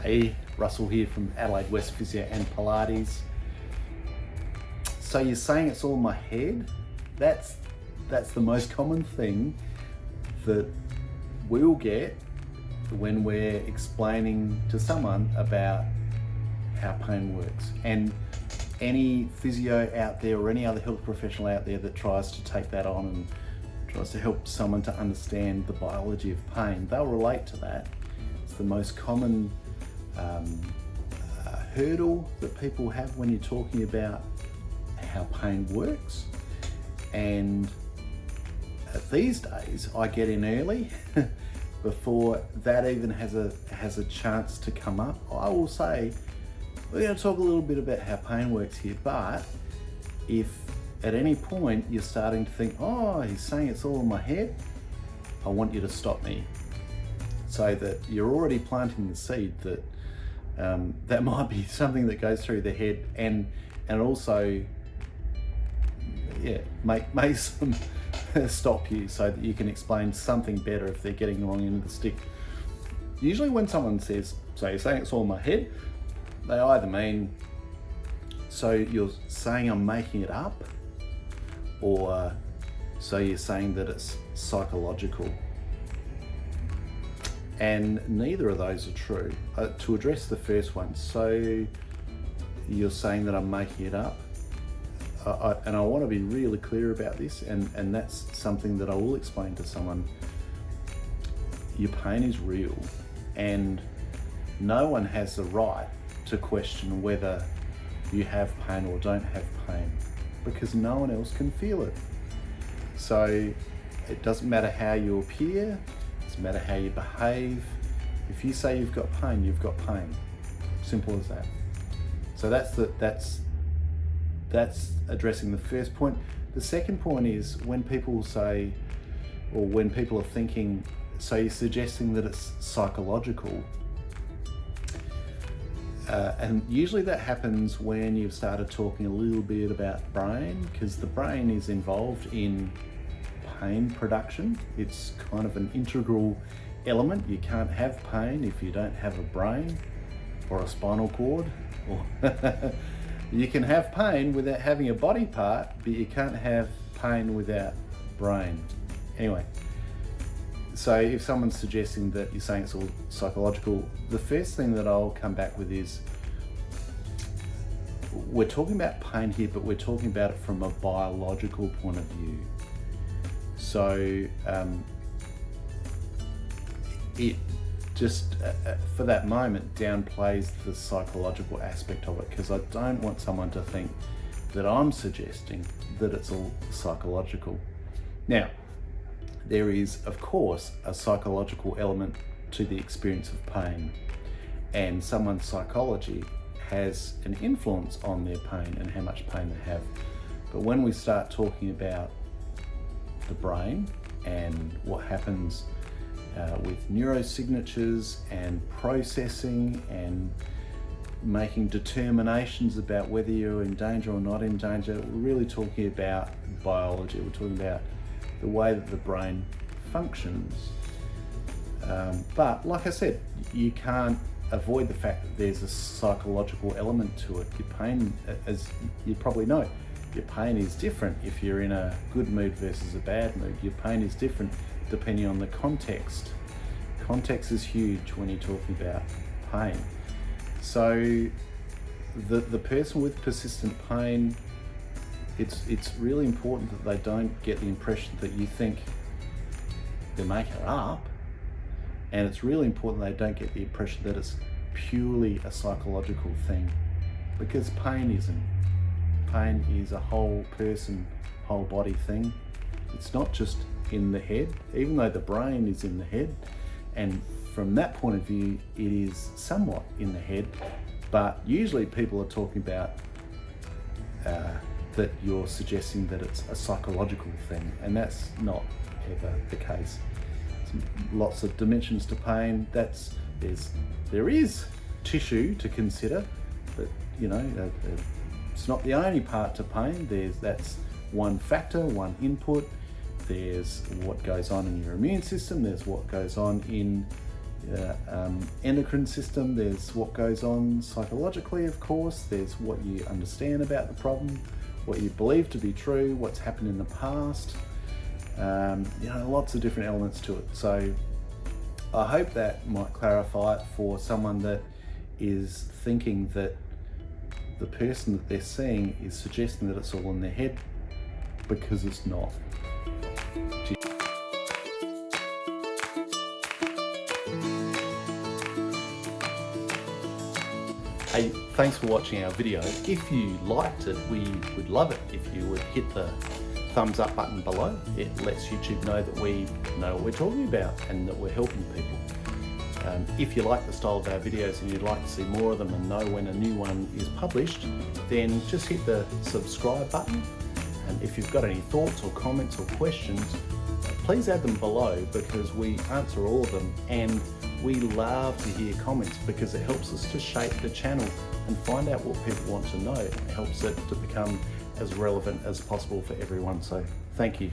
Hey, Russell here from Adelaide, West Physio and Pilates. So you're saying it's all in my head? That's the most common thing that we'll get when we're explaining to someone about how pain works. And any physio out there or any other health professional out there that tries to take that on and tries to help someone to understand the biology of pain, they'll relate to that. It's the most common hurdle that people have when you're talking about how pain works. And these days I get in early before that even has a chance to come up. I will say we're going to talk a little bit about how pain works here, but if at any point you're starting to think, oh, he's saying it's all in my head, I want you to stop me, so that you're already planting the seed that that might be something that goes through the head, and also may some stop you so that you can explain something better if they're getting the wrong end of the stick. Usually when someone says, so you're saying it's all in my head, they either mean, so you're saying I'm making it up, or so you're saying that it's psychological. And neither of those are true. To address the first one, so you're saying that I'm making it up, and I want to be really clear about this, and that's something that I will explain to someone. Your pain is real, and no one has the right to question whether you have pain or don't have pain, because no one else can feel it. So it doesn't matter how you appear, it doesn't matter how you behave. If you say you've got pain, you've got pain. Simple as that. So that's addressing the first point. The second point is when people say, or when people are thinking, so you're suggesting that it's psychological. And usually that happens when you've started talking a little bit about brain, because the brain is involved in pain production. It's kind of an integral element. You can't have pain if you don't have a brain or a spinal cord. Or you can have pain without having a body part, but you can't have pain without brain. Anyway, so if someone's suggesting that you're saying it's all psychological, the first thing that I'll come back with is, we're talking about pain here, but we're talking about it from a biological point of view. So it just, for that moment, downplays the psychological aspect of it, because I don't want someone to think that I'm suggesting that it's all psychological. Now, there is, of course, a psychological element to the experience of pain, and someone's psychology has an influence on their pain and how much pain they have. But when we start talking about the brain and what happens with neurosignatures and processing and making determinations about whether you're in danger or not in danger, we're really talking about biology. We're talking about the way that the brain functions. But like I said, you can't avoid the fact that there's a psychological element to it. Your pain, as you probably know, your pain is different if you're in a good mood versus a bad mood. Your pain is different depending on the context. Context is huge when you're talking about pain. So the person with persistent pain, it's really important that they don't get the impression that you think they're making it up, and it's really important they don't get the impression that it's purely a psychological thing, because pain isn't. Pain is a whole person, whole body thing. It's not just in the head, even though the brain is in the head, and from that point of view it is somewhat in the head, but usually people are talking about that you're suggesting that it's a psychological thing, and that's not ever the case. Lots of dimensions to pain. There is tissue to consider, but it's not the only part to pain. That's one factor, one input. There's what goes on in your immune system, there's what goes on in endocrine system, there's what goes on psychologically, of course, there's what you understand about the problem, what you believe to be true, what's happened in the past, lots of different elements to it. So I hope that might clarify it for someone that is thinking that the person that they're seeing is suggesting that it's all in their head, because it's not. Hey, thanks for watching our video. If you liked it, we would love it if you would hit the thumbs up button below. It lets YouTube know that we know what we're talking about and that we're helping people. If you like the style of our videos and you'd like to see more of them and know when a new one is published, then just hit the subscribe button. And if you've got any thoughts or comments or questions, please add them below, because we answer all of them, and we love to hear comments because it helps us to shape the channel and find out what people want to know. It helps it to become as relevant as possible for everyone. So thank you.